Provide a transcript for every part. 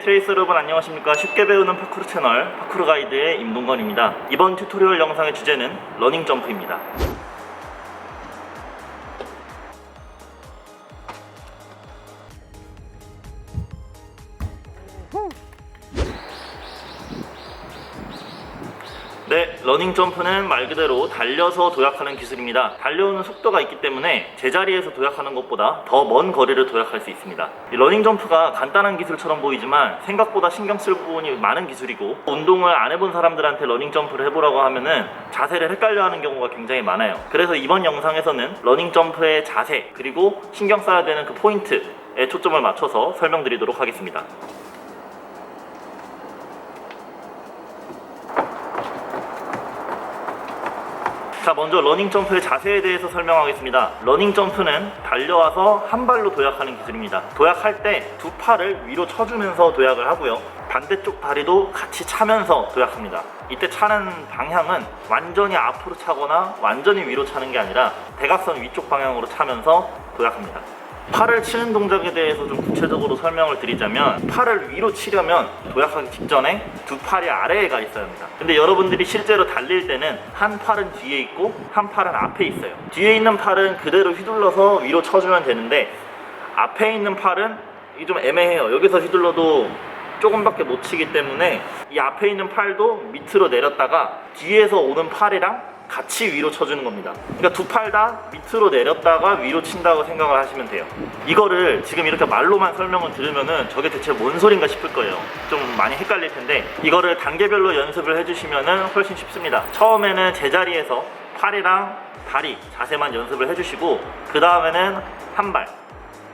트레이서 여러분 안녕하십니까. 쉽게 배우는 파쿠르 채널 파쿠르 가이드의 임동건입니다. 이번 튜토리얼 영상의 주제는 러닝 점프입니다. 네, 러닝 점프는 말 그대로 달려서 도약하는 기술입니다. 달려오는 속도가 있기 때문에 제자리에서 도약하는 것보다 더 먼 거리를 도약할 수 있습니다. 이 러닝 점프가 간단한 기술처럼 보이지만 생각보다 신경 쓸 부분이 많은 기술이고, 운동을 안 해본 사람들한테 러닝 점프를 해보라고 하면은 자세를 헷갈려 하는 경우가 굉장히 많아요. 그래서 이번 영상에서는 러닝 점프의 자세 그리고 신경 써야 되는 그 포인트에 초점을 맞춰서 설명드리도록 하겠습니다. 자, 먼저 러닝 점프의 자세에 대해서 설명하겠습니다. 러닝 점프는 달려와서 한 발로 도약하는 기술입니다. 도약할 때 두 팔을 위로 쳐주면서 도약을 하고요, 반대쪽 다리도 같이 차면서 도약합니다. 이때 차는 방향은 완전히 앞으로 차거나 완전히 위로 차는 게 아니라 대각선 위쪽 방향으로 차면서 도약합니다. 팔을 치는 동작에 대해서 좀 구체적으로 설명을 드리자면, 팔을 위로 치려면 도약하기 직전에 두 팔이 아래에 가 있어야 합니다. 근데 여러분들이 실제로 달릴 때는 한 팔은 뒤에 있고 한 팔은 앞에 있어요. 뒤에 있는 팔은 그대로 휘둘러서 위로 쳐주면 되는데, 앞에 있는 팔은 이게 좀 애매해요. 여기서 휘둘러도 조금밖에 못 치기 때문에 이 앞에 있는 팔도 밑으로 내렸다가 뒤에서 오는 팔이랑 같이 위로 쳐주는 겁니다. 그러니까 두 팔 다 밑으로 내렸다가 위로 친다고 생각을 하시면 돼요. 이거를 지금 이렇게 말로만 설명을 들으면은 저게 대체 뭔 소린가 싶을 거예요. 좀 많이 헷갈릴 텐데, 이거를 단계별로 연습을 해주시면은 훨씬 쉽습니다. 처음에는 제자리에서 팔이랑 다리 자세만 연습을 해주시고, 그 다음에는 한 발,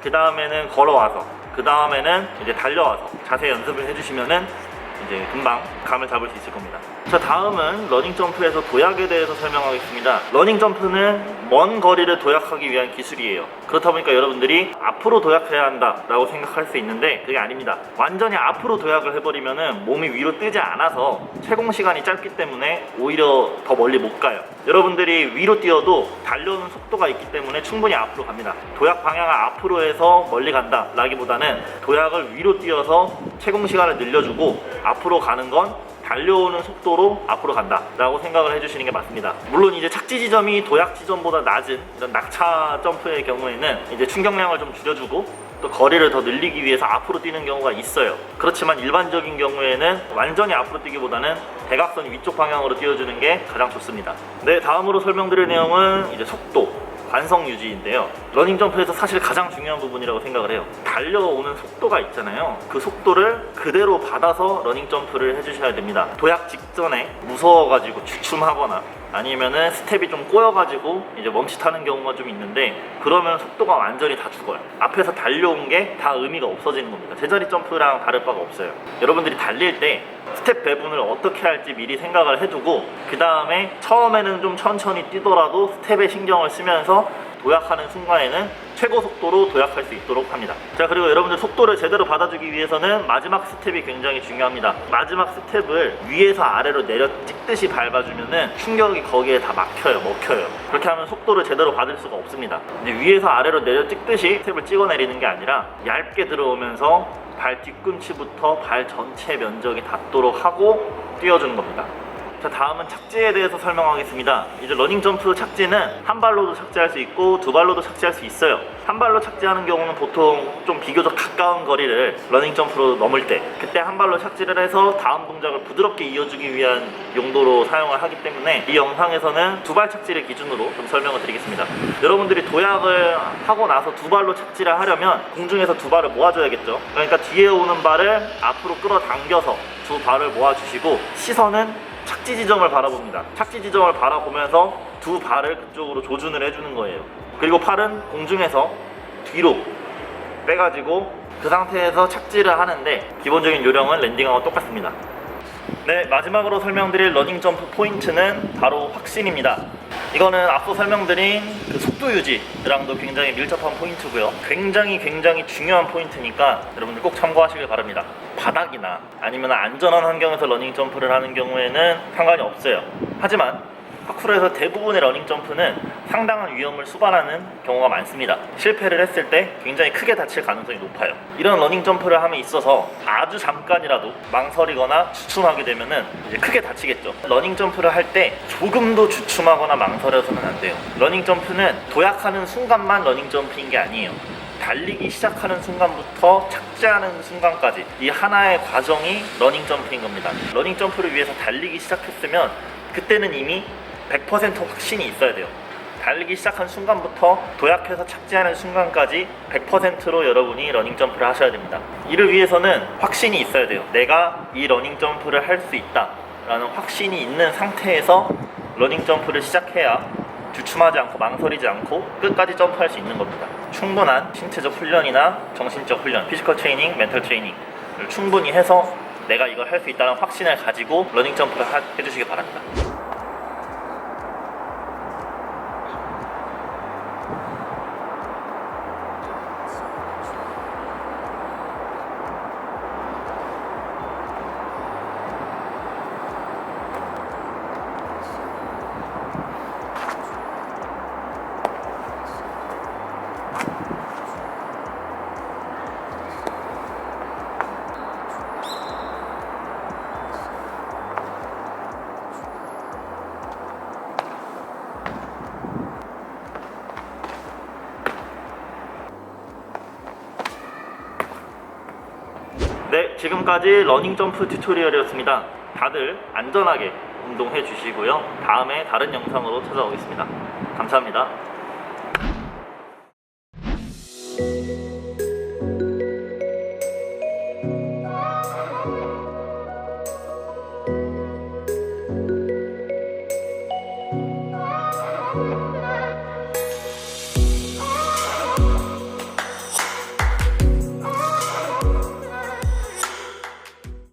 그 다음에는 걸어와서, 그 다음에는 이제 달려와서 자세 연습을 해주시면은 이제 금방 감을 잡을 수 있을 겁니다. 자, 다음은 러닝 점프에서 도약에 대해서 설명하겠습니다. 러닝 점프는 먼 거리를 도약하기 위한 기술이에요. 그렇다 보니까 여러분들이 앞으로 도약해야 한다 라고 생각할 수 있는데, 그게 아닙니다. 완전히 앞으로 도약을 해버리면은 몸이 위로 뜨지 않아서 채공 시간이 짧기 때문에 오히려 더 멀리 못 가요. 여러분들이 위로 뛰어도 달려오는 속도가 있기 때문에 충분히 앞으로 갑니다. 도약 방향을 앞으로 해서 멀리 간다 라기보다는 도약을 위로 뛰어서 채공 시간을 늘려주고 앞으로 가는 건 달려오는 속도로 앞으로 간다 라고 생각을 해주시는 게 맞습니다. 물론 이제 착지 지점이 도약 지점보다 낮은 이런 낙차 점프의 경우에는 이제 충격량을 좀 줄여주고 또 거리를 더 늘리기 위해서 앞으로 뛰는 경우가 있어요. 그렇지만 일반적인 경우에는 완전히 앞으로 뛰기보다는 대각선 위쪽 방향으로 뛰어주는 게 가장 좋습니다. 네, 다음으로 설명드릴 내용은 이제 속도, 관성 유지인데요. 러닝 점프에서 사실 가장 중요한 부분이라고 생각을 해요. 달려오는 속도가 있잖아요. 그 속도를 그대로 받아서 러닝 점프를 해주셔야 됩니다. 도약 직전에 무서워가지고 주춤하거나 아니면은 스텝이 좀 꼬여가지고 이제 멈칫하는 경우가 좀 있는데, 그러면 속도가 완전히 다 죽어요. 앞에서 달려온 게 다 의미가 없어지는 겁니다. 제자리 점프랑 다를 바가 없어요. 여러분들이 달릴 때 스텝 배분을 어떻게 할지 미리 생각을 해두고, 그 다음에 처음에는 좀 천천히 뛰더라도 스텝에 신경을 쓰면서 도약하는 순간에는 최고 속도로 도약할 수 있도록 합니다. 자, 그리고 여러분들 속도를 제대로 받아주기 위해서는 마지막 스텝이 굉장히 중요합니다. 마지막 스텝을 위에서 아래로 내려 찍듯이 밟아주면은 충격이 거기에 다 먹혀요. 그렇게 하면 속도를 제대로 받을 수가 없습니다. 이제 위에서 아래로 내려 찍듯이 스텝을 찍어 내리는 게 아니라 얇게 들어오면서 발 뒤꿈치부터 발 전체 면적이 닿도록 하고 뛰어주는 겁니다. 자, 다음은 착지에 대해서 설명하겠습니다. 이제 러닝 점프 착지는 한 발로도 착지할 수 있고 두 발로도 착지할 수 있어요. 한 발로 착지하는 경우는 보통 좀 비교적 가까운 거리를 러닝 점프로 넘을 때, 그때 한 발로 착지를 해서 다음 동작을 부드럽게 이어주기 위한 용도로 사용을 하기 때문에 이 영상에서는 두 발 착지를 기준으로 좀 설명을 드리겠습니다. 여러분들이 도약을 하고 나서 두 발로 착지를 하려면 공중에서 두 발을 모아줘야겠죠. 그러니까 뒤에 오는 발을 앞으로 끌어당겨서 두 발을 모아주시고, 시선은 착지 지점을 바라봅니다. 착지 지점을 바라보면서 두 발을 그쪽으로 조준을 해주는 거예요. 그리고 팔은 공중에서 뒤로 빼가지고 그 상태에서 착지를 하는데, 기본적인 요령은 랜딩하고 똑같습니다. 네, 마지막으로 설명드릴 러닝 점프 포인트는 바로 확신입니다. 이거는 앞서 설명드린 그 속도 유지랑도 굉장히 밀접한 포인트고요. 굉장히 중요한 포인트니까 여러분들 꼭 참고하시길 바랍니다. 바닥이나 아니면 안전한 환경에서 러닝 점프를 하는 경우에는 상관이 없어요. 하지만 파쿠르에서 대부분의 러닝 점프는 상당한 위험을 수반하는 경우가 많습니다. 실패를 했을 때 굉장히 크게 다칠 가능성이 높아요. 이런 러닝 점프를 함에 있어서 아주 잠깐이라도 망설이거나 주춤하게 되면은 이제 크게 다치겠죠. 러닝 점프를 할 때 조금도 주춤하거나 망설여서는 안 돼요. 러닝 점프는 도약하는 순간만 러닝 점프인 게 아니에요. 달리기 시작하는 순간부터 착지하는 순간까지 이 하나의 과정이 러닝 점프인 겁니다. 러닝 점프를 위해서 달리기 시작했으면 그때는 이미 100% 확신이 있어야 돼요. 달리기 시작한 순간부터 도약해서 착지하는 순간까지 100%로 여러분이 러닝 점프를 하셔야 됩니다. 이를 위해서는 확신이 있어야 돼요. 내가 이 러닝 점프를 할 수 있다 라는 확신이 있는 상태에서 러닝 점프를 시작해야 주춤하지 않고 망설이지 않고 끝까지 점프할 수 있는 겁니다. 충분한 신체적 훈련이나 정신적 훈련, 피지컬 트레이닝, 멘탈 트레이닝을 충분히 해서 내가 이걸 할 수 있다는 확신을 가지고 러닝 점프를 해주시기 바랍니다. 네, 지금까지 러닝 점프 튜토리얼이었습니다. 다들 안전하게 운동해 주시고요. 다음에 다른 영상으로 찾아오겠습니다. 감사합니다.